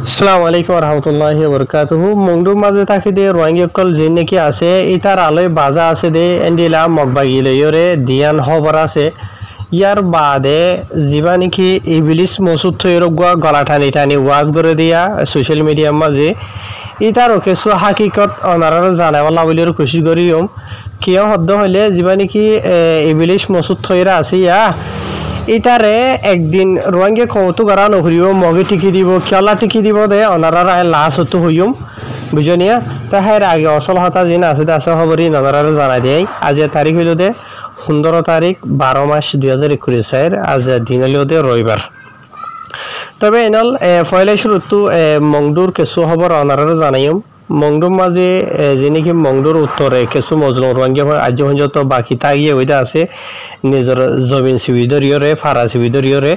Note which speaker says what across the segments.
Speaker 1: আসসালামু আলাইকুম রহমতুল্লাহি বরকাতুহু মংডুর মাঝে থাকি দে রোহিঙ্গা যে নাকি আছে ইতার আলোয় বাজা আছে দে এন্ডিলা মগবাগিলয়রে দিয়ান খবর আছে ইয়ার বাদে যিবা নাকি ইবলিস মসুদ থৈরগুয়া গলা টানি টানি ওয়াজ করে দিয়া সোশ্যাল মিডিয়ার মাঝে ইতার কিছু হাকিকত অনারার জানাবলা বলির খুশি করিম কিয় শব্দ হইলে যিবা নাকি ইবলিস মসুদ থৈরা আছে ইয়া ইতারে একদিন রোহিঙ্গা কৌতু করা নকরিব মগে টিকি দিব খেলা টিকি দিব দে অনারার লাশ হতো হইম বুঝনিয়া তাহের আগে অসল হতা যিনি আছে আছে খবরই ননারার জানাই দেয় আজ তারিখ হইল দে 15 তারিখ 12 মাস 2021 আজ দিন হইল দে রবিবার তবে এনল ফয়লাই শুরুতু মংডুর কিছু খবর অনারার জানাইম মংডুর মাঝে যিনি মংডুর উত্তরে কিছু মজলুম রোহিঙ্গা আজ পর্যন্ত বাকি থাকিয়ে হইতে আছে নিজের জমিন সুবিধরিয়রে ফারা সুবিধরিয়রে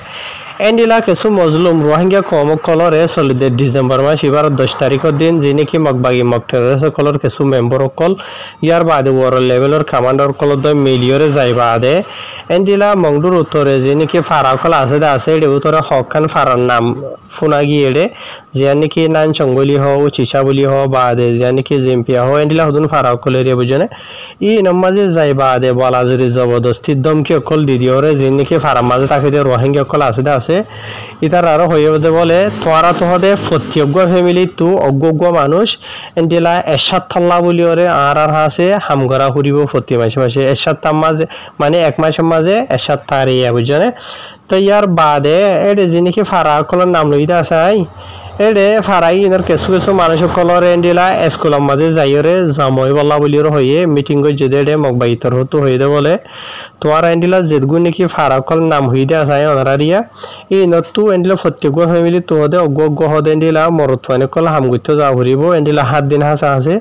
Speaker 1: এন্ডিলা কিছু মজলুম রোহিঙ্গা কমকলরে চলিতে ডিসেম্বর মাস এবার 10 তারিখের দিন যিনি মগবাগি মকটেরসকলর কিছু মেম্বর অকল ইয়ার বাদে ওয়ার লেভেলর কমান্ডার কলদ মিলিয়রে যাইবা আদে এন্ডিলা মংডুর উত্তরে যিনি ফারাকল আছে এর উত্তরে হকান ফারার নাম ফুনা গিয়েড়ে যে নাকি নান চঙ্গলি হও চিচা বলি হও বাদে যে নাকি জেম্পিয়া হও এন্ডিলা হদুন ফারাকলের বুঝনে ই নমাজে যাইবা আদে বলা যদি জবরদস্তি দমকি অকল দিদিওরে যে নাকি ফারার মাঝে তাকে রোহিঙ্গা অকল আছে ইতার আরো হয়ে বলে তোরা তোহদে ফতিয়জ্ঞ ফ্যামিলি তু অজ্ঞ মানুষ এন্ডিলা এরশাদ থাল্লা বলি ওরে আর হাসে হামগরা ফুরিব ফতি মাসে এরশাদ তার মাঝে মানে এক মাসের মাঝে এরশাদ তার ইয়া বুঝনে তো ইয়ার বাদে এডে যিনি ফারা কলর নাম লইতে আসাই এডে ফারাই ইনার কিছু মানুষ কলর এন্ডিলা স্কুলের মাঝে যাইরে জামই বলা বলির হয়ে মিটিং করে যেদে এডে মগবাইতর হতো হয়ে দে বলে তোমার এন্ডিলা যেদগু নাকি ফারা কল নাম হইতে আসাই অনারারিয়া এই নতু এন্ডিলা প্রত্যেক ফ্যামিলি তোহদে অজ্ঞ হদ এন্ডিলা মরত ফানে কল হামগুতে যা ঘুরিব এন্ডিলা 7 দিন হাসা আছে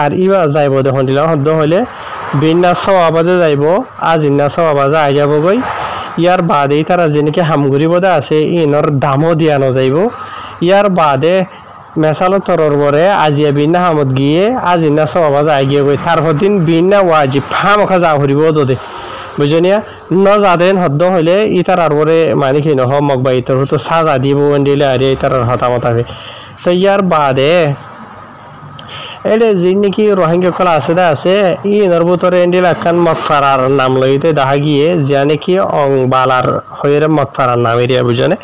Speaker 1: আর ইবা যাইব দেখুন দিলা হদ্দ হইলে বিন্যাস সবাবাজে যাইব আজ ইন্যাস সবাবাজে আই যাব গই ইয়ার বাদেই তারা যেনিকে হামগুড়িবদে আছে ইনর দামও দিয়ানো যাইব ইয়ার বাদে মেসালো তরর বরে আজিয়া বিন্না হামত গিয়ে আজ ইন্না সবাবাজ আই গিয়ে গই তারপর দিন বিন্না ওয়াজিব হামখা যা ঘুরিব দে বুঝনিয়া ন যাদেন হদ্দ হইলে ইতার আর বরে মানে কি নহ মগবা ইতর হতো সাজা দিব এন্ডিলে আরে ইতার হতামতাবে তো ইয়ার বাদে এডে যে নাকি রোহিঙ্গা কলা আছে ই নরবতরে এন্ডিলা কান মকফারার নাম লইতে দেখা গিয়ে যা নাকি অং বালার হইরে মকফারার নাম এরিয়া বুঝনে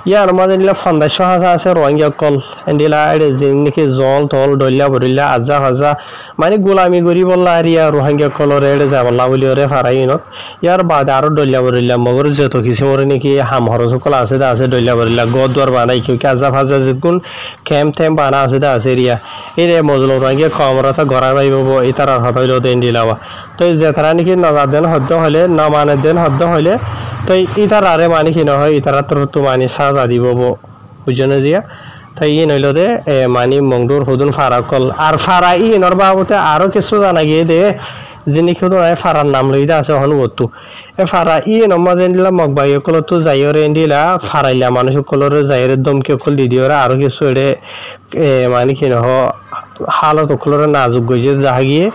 Speaker 1: ইয়ার মাঝে এন্ডিলা ফন্দাইশ হাসা আছে রোহিঙ্গা কল এন্ডিলা এডে যে নাকি জল তল ডলিয়া বরিলা আজা হাজা মানে গোলামি করি বললা আরিয়া রোহিঙ্গা কলর এডে যাবলা বলি ওরে ফারাইনত ইয়ার বাদে আরো ডলিয়া বরিলা মগর যত কিসিমরে নাকি হাম হরস কল আছে ডলিয়া বরিলা গদুয়ার বানাই কেউ আজা ফাজা যেগুন ক্যাম্প থ্যাম্প বানা আছে এরিয়া এরে মজল রোহিঙ্গা কমরতা ঘরা বাইব ইতার হত হইল দেন দিলাবা তো যেতারা নাকি নজার দেন হদ্দ হইলে ন মানের দেন হদ্দ হইলে তো ইতার আরে মানে কি নহয় ইতারা তোর তো মানে সাজা দিব বুঝনে জিয়া তাই ই নইল দে মানে মংডুর হুদুন ফারাকল আর ফারা ই নর বাবতে আরো কিছু জানা গিয়ে দে যিনি কেউ ফারার নাম লইতে আছে হনুবতু ফারা ই নম্মা যেন মগবাই কল তো যাইরে এন্ডিলা ফারাইলা মানুষ কলর যাইরে দমকে কল দি দিওরা আরো কিছু এডে মানে কি নহ হালত কলর নাজুক গইছে দেখা গিয়ে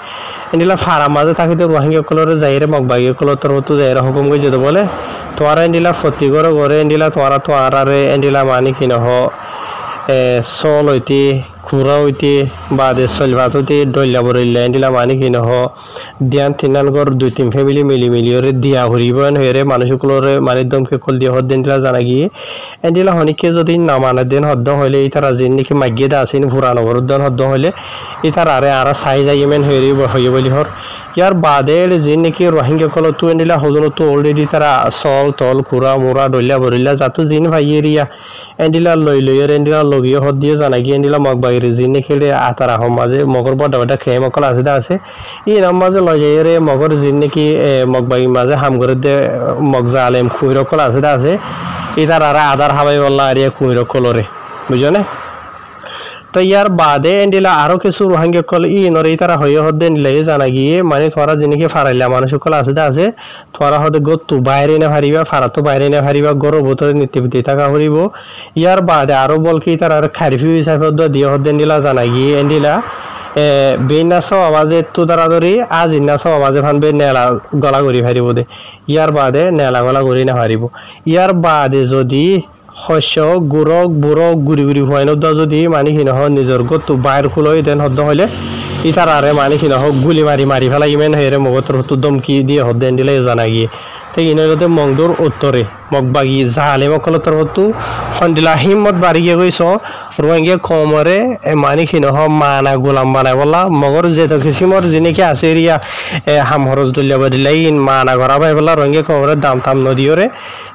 Speaker 1: এন্ডিলা ফারা মাঝে থাকিতে রোহিঙ্গা কলর যাইরে মগবাই কল তোর তো যাইরে হুকুম গইছে তো বলে তোরা এন্ডিলা ফতি করে এন্ডিলা তোরা তো আরে এন্ডিলা মানে কি নহ চল হইতে খুৰা হইতে বাদে চলভাত হইতে ডলিয়া বরিলা এন্ডিলা মানে কি নহ দিয়ান তিনানগর 2-3 ফ্যামিলি মিলি ওরে দিয়া হরিবন হরে মানুষগুলোরে মানে দমকে কল দিয়া হদ দিনলা জানা গিয়ে এন্ডিলা হনিকে যদি না মানে দেন হদ্দ হইলে ইতারা জিন নাকি মাগিয়েদা আছেন পুরানো বরদন হদ্দ হইলে ইতার আরে সাই যাইমেন হইব বলি হর ইয়ার বাদে যে নাকি রোহিঙ্গা কল তো এন্ডিলা হদন তো অলরেডি তারা সল তল খুরা মোরা ডলিয়া বরিলা যাতো জিন ভাই এরিয়া এন্ডিলা লই এন্ডিলা লগিয়ে হদ দিয়ে জানা গিয়ে এন্ডিলা মগবাইরে যে নাকি আতারা হম মাঝে মগর বড় বড় খেয়ে মকল আছে ই নাম মাঝে লই যাই মগর যে নাকি মগবাই মাঝে হাম করে দে মগজা আলেম খুইরকল আছে ইতার আর আদার হাবাই বললা আরিয়া খুইরকলরে বুঝনে তো ইয়ার বাদে এন্ডিলা আরো কিছু রোহিঙ্গা কল ই নরে তারা হয়ে হদে নিলে জানা গিয়ে মানে তোরা যিনিকে ফারাইলা মানুষ কল আছে তোরা হদে গতু বাইরে না হারিবা ফারা তো বাইরে না হারিবা গরো বোতলে নিতে থাকা হরিব ইয়ার বাদে আরো বলকি তারা খারিফি হিসাবে দিয়ে হদে নিলা জানা গিয়ে এন্ডিলা বেনাস আওয়াজে তো দাঁড়াদরি আজ ইন্নাস আওয়াজে ফানবে নেলা গলা করি হারিব দে ইয়ার বাদে নেলা গলা করি না হারিব ইয়ার বাদে যদি শস্য গুড়ক বুড়ক গুড়ি গুড়ি হুয়াইন যদি মানে কি নহ নিজের গতু বাইর খুলই দেন হদ্দ হইলে ইতার আরে মানে কি নহ গুলি মারি মারি ফেলা ইমেন হেরে মগতর হতো দমকি দিয়ে হদ্দেন দিলে জানা গিয়ে তাই ইনতে মংদুর উত্তরে মগবাগি জাহালে মকলতর হতো হন্দিলা হিম্মত বাড়ি গিয়ে গইছ রোহিঙ্গা কমরে মানে কি নহ মানা গোলাম বানাই বললা মগর যেত কিসিমর জিনিকে আছে এরিয়া হাম হরজ দলিয়া বাদিলাই মানা ঘরা পাই বললা রোহিঙ্গা কমরে দাম তাম নদীরে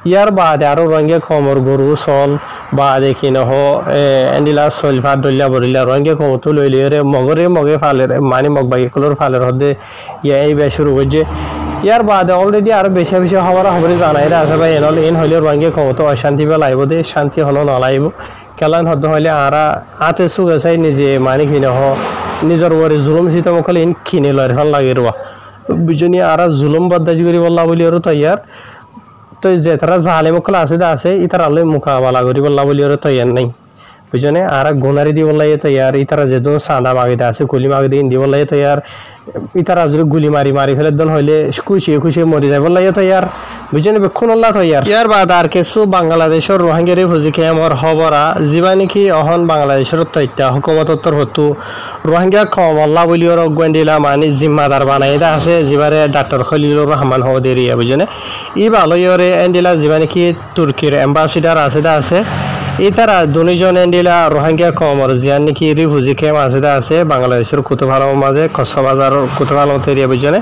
Speaker 1: ইয়ার বাদে আরো রোহিঙ্গা কমর গরু চল বাদে কি নহ এন্ডিলা সলফার দলিয়া বদিলা রোহিঙ্গা কমতো লই লিয়ে মগরে মগে ফালের মানে মগবাগি কলর ফালের হদে ইয়া এই বে শুরু হইছে ইয়ার বাদে অলরেডি আরো বেশি বেশি হওয়ার খবরে জানাই আছে ভাই এনল এন হইলে রোহিঙ্গা কমতো অশান্তি বা লাইব দে শান্তি হলো নলাইব কেলান হদ্দ হইলে আরা আতে সুগাছাই নিজে মানে কি নহ নিজের ওরে জুলুম সিতম কলে ইন কিনে লয় ভাল লাগে রোয়া বুঝনি আরা জুলুম বদাজি করি বললা বলি আর তৈয়ার তো যে তারা জালে মকলা আছে ইতার আলোয় মোকাবেলা করি বললা বলি আর তৈয়ার নাই বুঝনে আর গোনারি দি বললাই তৈয়ার ইতারা যেজন সাদা মাগিদা আছে কুলি মাগিদে ইন্দি বললাই তৈয়ার ইতারা যদি গুলি মারি মারি ফেলে দল হইলে খুশি মরি যায় বললাই তৈয়ার বুঝনে বেক্ষণ আল্লাহ তৈয়ার ইয়ার বাদ আর কিছু বাংলাদেশের রোহিঙ্গারে খুঁজি খেমর হবরা যিবা নাকি অহন বাংলাদেশের তৈত্যা হুকুমতর হতো রোহিঙ্গা কম আল্লাহ বলি ওর অগুয়ান্ডিলা মানে জিম্মাদার বানাই দা আছে যিবারে ডাক্তার খলিলুর রহমান হদেরিয়া বুঝনে ই ভালোইরে এন্ডিলা যিবা নাকি তুর্কির এম্বাসিডার আছে ইতারা দুজন এন্ডিলা রোহিঙ্গা কমর জিয়ান নাকি রিফিউজি ক্যাম্প আছে বাংলাদেশের কুতুব আলমের মাঝে কক্সবাজার কুতুব আলম এরিয়া বুঝনে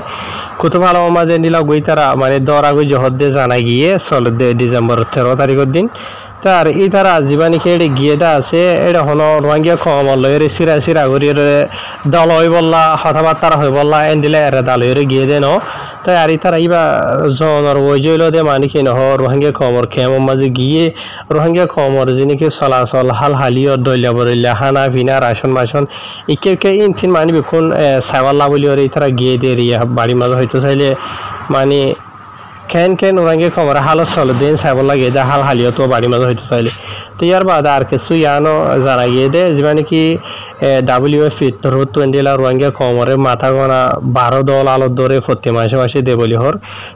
Speaker 1: কুতুব আলমের মাঝে এন্ডিলা গই তারা মানে দরা গই জহদ্দে জানা গিয়ে 16 ডিসেম্বর 13 তারিখের দিন তার ইতারা যিবা নাকি এটা গিয়ে দা আছে এটা হলো রোহিঙ্গা কমর লয়ের সিরা গরিয়ের দল হই বললা কথাবার্তা হই বললা এন্ডিলা এরা দালয়ের গিয়ে দেন তাই আর ইতারা ইবা জনর ওই জইল দে মানে কি নহ রোহিঙ্গা কমর ক্যাম্পের মাঝে গিয়ে রোহিঙ্গা কমর যিনিকে চলাচল হালিও দলিয়া বরিলা হানা ভিনা রাশন মাসন ইকে ইনথিন মানে বেকুন সাইওয়াল্লা বলি ওরে ইতারা গিয়ে দিয়ে রিয়া বাড়ি মাঝে হয়তো চাইলে মানে কেন রোহিঙ্গা কমর হাল চল দিন সাইওয়াল্লা গিয়ে দে হালিও তো বাড়ি মাঝে হয়তো চাইলে তো ইয়ার বাদ আর কিছু ইয়ানো জানা গিয়ে দে যে মানে কি WF রোদ 20 রোহিঙ্গা কমরে মাথা গনা 12 দল আলোর দরে প্রতি মাসে দে বলি হর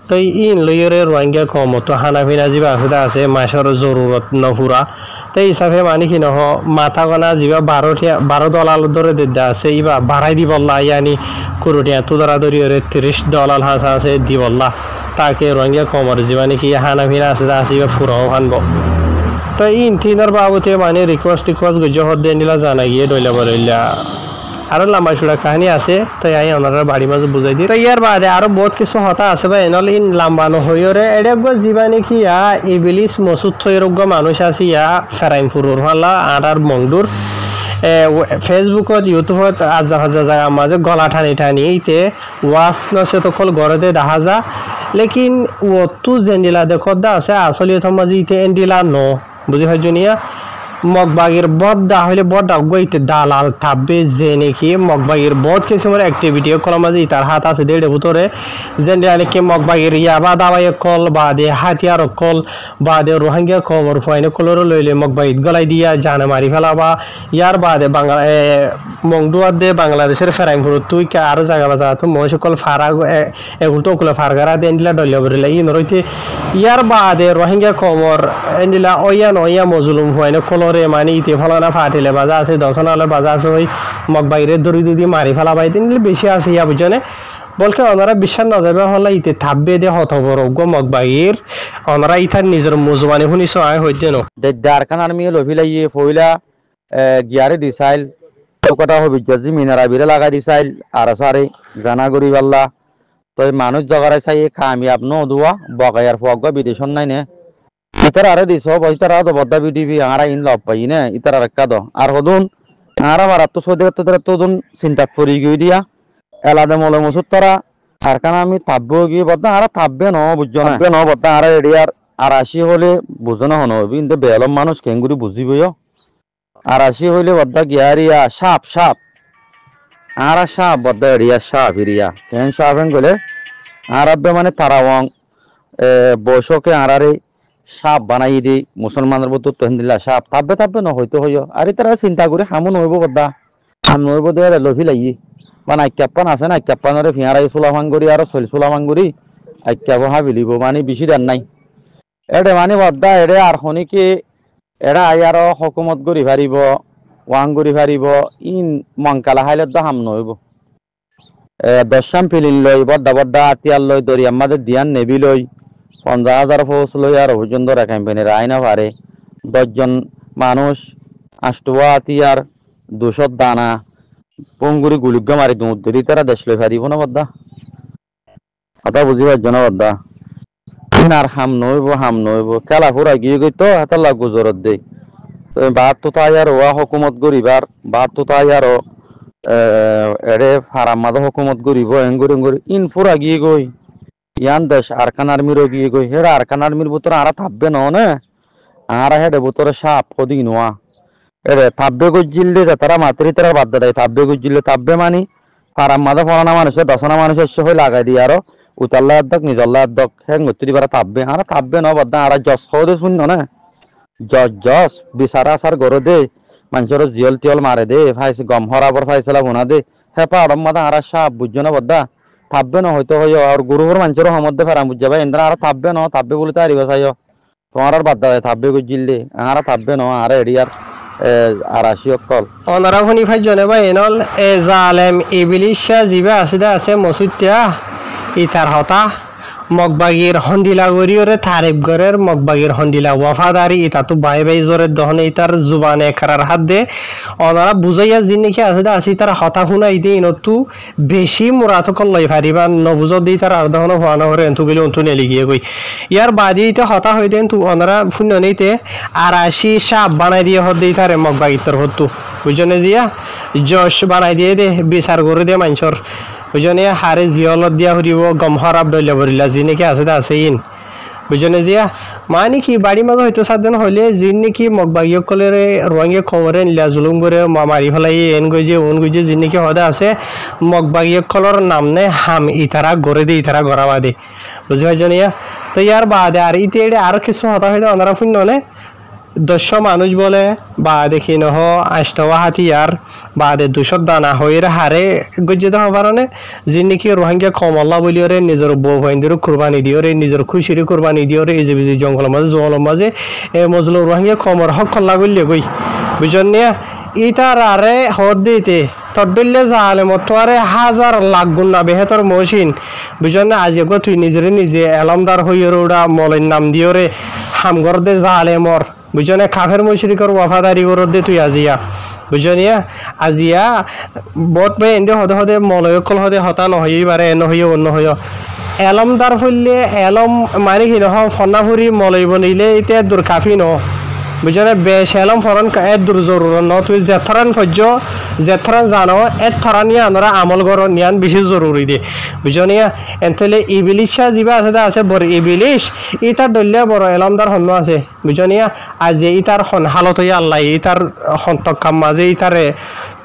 Speaker 1: তো ইন লইরে রোহিঙ্গা কম তো হানা ফিনা যিবা আছে মাসের জরুরত নহুরা তাই হিসাবে মানে কি নহ মাথা গনা যিবা 12 দল আলোর দরে দিদা আছে ইবা বাড়াই দি বললা ইয়ানি কুরুটিয়া তুদরা দরিয়রে 30 দল আল হাসা আছে দি বললা তাকে রোহিঙ্গা কমর যিবা নাকি হানা ফিনা আছে ইবা ফুরাও হানব তো ইনথিনার বাবতে মানে রিকোয়েস্ট গুজো হদ্দে নিলা জানা গিয়ে দইলা বলিলা আরো লম্বা চূড়া কাহিনী আছে তাই আই ওনারা বাড়ি মাঝে বুঝাই দিই তো ইয়ার বাদে আরো বহুত কিছু হতা আছে বা এনল ইন লাম্বানো হইরে এটা যিবা নাকি ইবিলিস মসুদ থৈরোগ্য মানুষ আছে ফেরাইনপুর হাল্লা আর মংডুর ফেসবুকত ইউটিউবত আজা হাজা জায়গা মাঝে গলা ঠানি ইতে ওয়াশ নসে তকল গড়ে দেখা যা লেকিন ওতু জেন্ডিলা দেখত দা আছে আসলে মাঝে ইতে এন্ডিলা বুঝি হয়জনিয়া মগবাগের বদদা হইলে বদদা গইতে দালাল থাকবে যে নাকি মগবাগের বদ কিসিমের অ্যাক্টিভিটি কলার মাঝে তার হাত আছে দেড় ভিতরে যেন নাকি মগবাগের ইয়াবা দাবাই কল বা দে হাতিয়ার কল বা দে রোহিঙ্গা কমর ফাইনে কলর লইলে মগবাগিত গলাই দিয়া জানে মারি ফেলা বা ইয়ার বাদে বাংলা মংডুয়ার দে বাংলাদেশের ফেরাইমপুর তুই আরো জায়গা বাজা তো মহিষ কল ফারা এগুলো তো কলে ফারগারা দে এন্ডিলা ডলিয়া বরিলা ই নরইতে ইয়ার বাদে রোহিঙ্গা কমর এন্ডিলা ওয়া মজলুম ফাইনে কল মানে ইতে ফলানা ফাটিলে বাজা আছে দশনালে বাজা আছে ওই মগবাইরে দড়ি দুদি মারি ফেলা পাই তিন বেশি আছে ইয়া বুঝনে বলকে ওনারা বিশ্বাস না যাবে হলে ইতে থাকবে দে হতবরজ্ঞ মগবাইর ওনারা ইথার নিজের মুজবানি শুনিছ আয় হইতে ন
Speaker 2: দারখান আর্মি লভিলাই ফইলা গিয়ারে দিছাইল কটা হবিজ্জি মিনারা বিরে লাগাই দিছাইল আর সারে জানা করি পাল্লা তো মানুষ জগারাই চাই কামিয়াব নদুয়া বকায়ার ফগ বিদেশন নাই নে ইতার আরে দিছ বইতারা তো বদ্দা বিডিবি আরা ইন লব পাই না ইতার আর একটা দ আর হদুন আরা মারাত তো সদে তো দুন চিন্তা করি গই দিয়া এলাদে মলে মসুদ তারা আর কারণ আমি তাববো গিয়ে বদ্দা আরা তাববে ন বুঝছো না বদ্দা আরা এরিয়ার আর আসি হলে বুঝো না হন কিন্তু বেলম মানুষ কেঙ্গুরি বুঝিবই আর আসি হইলে বদ্দা গিয়ারিয়া সাপ আরা সাপ বদ্দা এরিয়া সাপ এরিয়া কেন সাপ গেলে আরবে মানে তারাওয়াং বৈশকে আরারে সাপ বানাই দি মুসলমানের মতো তহিন্দিল্লা সাপ থাকবে না হইতো হইও আর তারা চিন্তা করে হামুন হইব বদ্দা হাম নইব দে লভি লাগি মানে আইক্যাপান আছে না আইক্যাপানরে ফিয়ারাই চোলা ভাঙ্গুরি আর চল চোলা ভাঙ্গুরি আইক্যাপ হাবিলিব মানে বেশি দান নাই এডে মানে বদ্দা এডে আর খনিকে এরা আয়ারও হকুমত করি পারিব ওয়াং করি পারিব ইন মংকালা হাইলে তো হাম নইব দশাম ফিলিন লই বড্ডা বড্ডা আতিয়ার লই দরি আমাদের দিয়ান নেবি লই 50,000 ফৌজ লই আর পর্যন্ত ক্যাম্পেইনের আইনা পারে 10 জন মানুষ আষ্টুয়া আতিয়ার 200 দানা পঙ্গুরি গুলিগ্য মারি দুধেরি তারা দেশ লই পারিব না বদ্দা কথা বুঝি পারছ না বদ্দা আর হাম নইব খেলা ফুরা গিয়ে গই তো হাতে লাগু জোরত দেই তো বাদ তো তাই আর ওয়া হকুমত গরিবার বাদ তো তাই আর এরে ফারামাদ হকুমত গরিব এঙ্গুরি ইন ফুরা গিয়ে গই ইয়ান দেশ আরকান আর্মিরও গিয়ে গই হেরা আরকান আর্মির ভিতরে আর থাকবে না আর হেডে ভিতরে সাপ কদি নোয়া এরে থাকবে গজিল্লে তারা মাতৃ তারা বাদ দেয় থাকবে গজিল্লে থাকবে মানি ফারামাদ ফরানা মানুষের দশনা মানুষের সহ লাগাই দিয়ে আরো উতাল্লা আদক নিজল্লা আদক হ্যাঁ গত্রি বারা থাকবে না বাদ আর জস খাওয়া শুনল না জস বিচারা আসার গড় দে মানুষের জিয়ল টিয়ল মারে দে ফাইছে গম হরাবর ফাইসলা বোনা দে হ্যাঁ পাড়ম মাদা আর সাপ বুঝছো না বদ্দা থাকবে না হয়তো হয় আর গুরুহর মানুষের সমধ্যে ফেরাম বুঝা ভাই এন্দ্রা আর থাকবে বলে তো আরিবা চাইও তোমার আর বাদ দেয় থাকবে গুজিল্লে আর থাকবে না আর এডিয়ার আর আসি অকল
Speaker 1: অনারা শুনি ফাই জনে ভাই এনল এ জালেম ইবলিশা জিবা আছে মসুতিয়া ইতার হতা মগবাগির হন্ডিলা গরিয়রে তারিফগরের মগবাগির হন্ডিলা ওয়াফাদারি ইতা তো বাই জোরের দহনে ইতার জুবানে কারার হাত দে অনারা বুঝাইয়া জিন নাকি আছে তার হতা শুনাই দিয়ে ইনতু বেশি মুরাতকল লই ফারিবা নবুজ দি তার আর দহন হওয়া না হরে এন্তু গেলে অন্তু নেলি গিয়ে গই ইয়ার বাদি ইতে হতা হই দেন তু অনারা শূন্য নেইতে আর আসি সাপ বানাই দিয়ে হদ দিই তারে মগবাগির তোর হতু বুঝনে জিয়া জশ বানাই দিয়ে দে বিচার করে দে মানুষের বুঝনে হারে জিয়লত দিয়া হরিব গম হরাব ডইলা ভরিলা যি নাকি আছে ইন বুঝনে জিয়া মানে কি বাড়ি মাগ হয়তো সাধন হইলে যিন নাকি মগবাগিয়ক কলেরে রঙে খবরে নিলা জুলুম করে মারি ফেলাই এন গইজে ওন গইজে যিন নাকি হদা আছে মগবাগিয়ক কলর নামনে হাম ইতারা গড়ে দে ইতারা গড়াবা দে বুঝি ভাইজনিয়া তো ইয়ার বাদে আর ইতে আর কিছু হতা হইলে অনারা শূন্য নে 10 মানুষ বলে বা দেখি নহ 8টা হাতিয়ার বাদে 200 দানা হইরে হারে গজ্জে দেওয়া পারনে যে নাকি রোহিঙ্গা কমল্লা বলিওরে নিজের বউ ভাইন্দির কুরবানি দিওরে নিজের খুশির কুরবানি দিওরে এই যে বিজি জঙ্গল মাঝে এ মজলু রোহিঙ্গা কমর হক কল্লা গইলে গই বুঝনে ইতার আরে হদ দিতে তডলে জালে মতোয়ারে হাজার লাখ গুণ না বেহতর মহসিন বুঝনে আজি গো তুই নিজে এলমদার হইরে ওড়া মলের নাম দিওরে হামগর দে জালে মর বুঝনে কাফের মুশরিকর ওয়াফাদারি করত দে তুই আজিয়া বুঝনিয়া আজিয়া বহুত ভাই এন্দে হদে মলয়কল হদে হতা নহই বারে নহই অন্য হই এলমদার ফলে এলম মানে কি নহ ফনাফুরি মলয় বনিলে ইতে দূর কাফি ন বুঝনে বেশ এলম ফরন এত দূর জরুর ন তুই জেথরান ফজ্জ জেথরান জানো এত থরানিয়া আমরা আমল গর নিয়ান বেশি জরুরি দে বুঝনিয়া এনতলে ইবলিশা জিবা আছে বড় ইবলিশ ইতার দল্লে বড় এলমদার হন্ন আছে বুঝনিয়া আজি ইতার হন হালত হইয়া আল্লাহ ইতার হন্তক কাম মাঝে ইতারে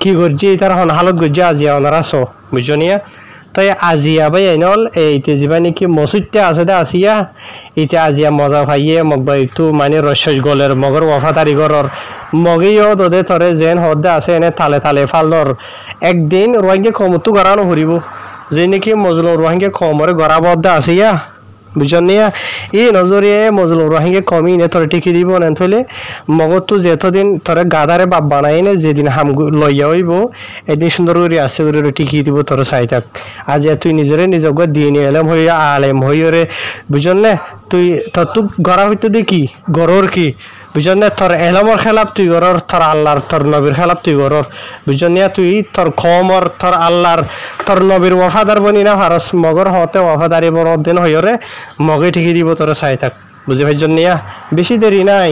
Speaker 1: কি করছি ইতার হন হালত গজ্জে আজিয়া ওনারা সো বুঝনিয়া তাই আজিয়া ভাই এনল এইতে যিবা নাকি মসজিদতে আছে দে আসিয়া ইতে আজিয়া মজা ভাইয়ে মগবা একটু মানে রসস গলের মগর ওয়াফাদারি গরর মগেও দদে তরে যেন হদে আছে এনে তালে ফালর একদিন রোহিঙ্গা কমতো গড়ানো হরিব যে নাকি মজলুম রোহিঙ্গা কমরে গড়াব দে আসিয়া বুঝনিয়া এই নজরিয়ে মজলুম রোহিঙ্গা কমি নে তোরে টিকি দিব না থইলে মগতো যেতদিন তোরে গাদারে বাপ বানাই নে যেদিন হাম লইয়া হইব এদিন সুন্দর করে আসে করে টিকি দিব তোর চাই থাক আজ তুই নিজক দিন এলম হইয়া আলেম হইরে বুঝনে তুই তোক গড়া হইতে দেখি গড়র কি বুঝনে তোর এলমর খেলাপ তুই গড়র তোর আল্লাহর তোর নবীর খেলাপ তুই গড়র বুঝনিয়া তুই তোর খমর তোর আল্লাহর তোর নবীর ওয়াফাদার বনি না হারস মগর হতে ওয়াফাদারি বড় দিন হইরে মগে ঠিকি দিব তোর চাই থাক বুঝি ভাইজনিয়া বেশি দেরি নাই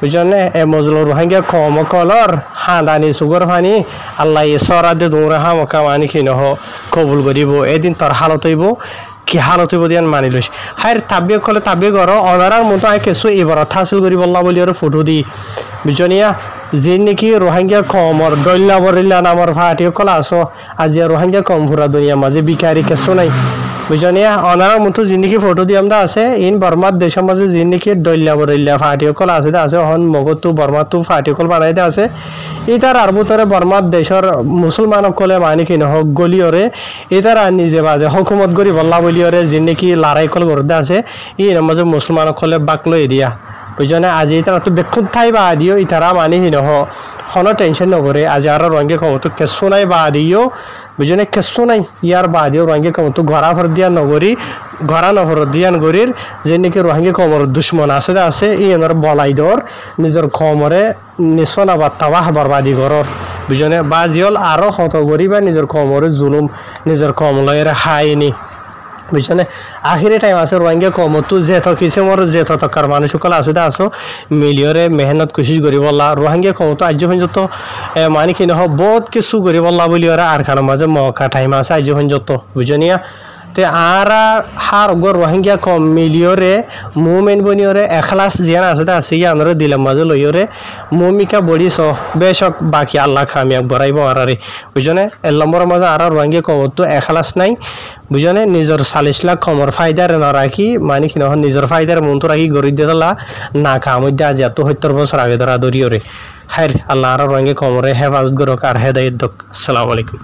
Speaker 1: বুঝনে এ মজলুর রোহিঙ্গা কম কলর হাঁদানি সুগর ফানি আল্লাহ সরা দে দৌড়ে হামকা মানি কি নহ কবুল করিব এদিন তোর হালত হইব কি হালত হইব দিয়ান মানি লইস হাই তাবিয়ে কলে তাবিয়ে গর অনারার মতো আই কিছু এবারত হাসিল করি বললা বলি আর ফটো দি বুঝনিয়া যে নাকি রোহিঙ্গা কমর দল্লা বরিল্লা নামর ফাটিয়ে কলা আসো আজি রোহিঙ্গা কম ভুরা দুনিয়া মাঝে বিকারি কিছু নাই বুঝনিয়া অনারার মতো জিন্দিগি ফটো দিয়ে আমরা আছে ইন বর্মার দেশের মাঝে জিন্দিগি দল্লা বরিল্লা ফাটিয়ে কলা আছে হন মগতো বর্মার তো ফাটিয়ে কল বানাই দে আছে ইতার আর ভিতরে বর্মার দেশের মুসলমানক কলে মানি কি নহক গলিয়রে ইতার নিজে বাজে হকুমত করি বল্লা বলিয়রে যে নাকি লড়াই কল করতে আছে ই মাঝে মুসলমানক কলে বাক লই দিয়া বুঝনে আজি তারা তো বেক্ষণ থাই বা দিও ইতারা মানি নহ হন টেনশন নকরে আজি আর রঙে কমতো কেসো নাই বা দিও বুঝনে কেসো নাই ইয়ার বা দিও রঙে কমতো ঘরা ভর দিয়া নগরী ঘরা নহর দিয়ান গরির যে নাকি রোহিঙ্গা কমর দুশ্মন আছে ই এনার বলাই দর নিজের কমরে নিশনা বা তাবাহ বরবাদি করর বুঝনে বা জিয়ল আরো হত গরি বা নিজের কমরে জুলুম নিজের কমলয়ের হাইনি বুঝছনে আখিরে টাইম আছে রোহিঙ্গা কমতো যেত কিছু মোর যেত তকার মানুষ সকল আছে আসো মিলিয়রে মেহনত কোশিশ করি বললা রোহিঙ্গা কমতো আজ পর্যন্ত মানে কি নহ বহুত কিছু করি বললা বলি ওরা আর খানোর মাঝে মকা টাইম আছে আজ পর্যন্ত বুঝনিয়া তে আরা হার গর রোহিঙ্গা কম মিলিয়রে মুমেন বনিয়রে এখলাস জিয়ান আছে আছে আমরা দিলাম মাঝে লইয়রে মমিকা বড়িস বেশক বাকি আল্লাহ খামিয়াক বড়াইব আরারে বুঝনে এল্লম্বর মাঝে আর রোহিঙ্গা কমতো এখলাস নাই বুঝনে নিজের 40 লাখ কমর ফায়দার না রাখি মানে কি নহন নিজের ফায়দার মন্ত রাখি গরি দিলা না কামইদা আজ এত 70 বছর আগে ধরা দরিয়রে হায় আল্লাহ আর রোহিঙ্গা কমরে হেফাজত করক আর হেদায়েত দক আসসালামু আলাইকুম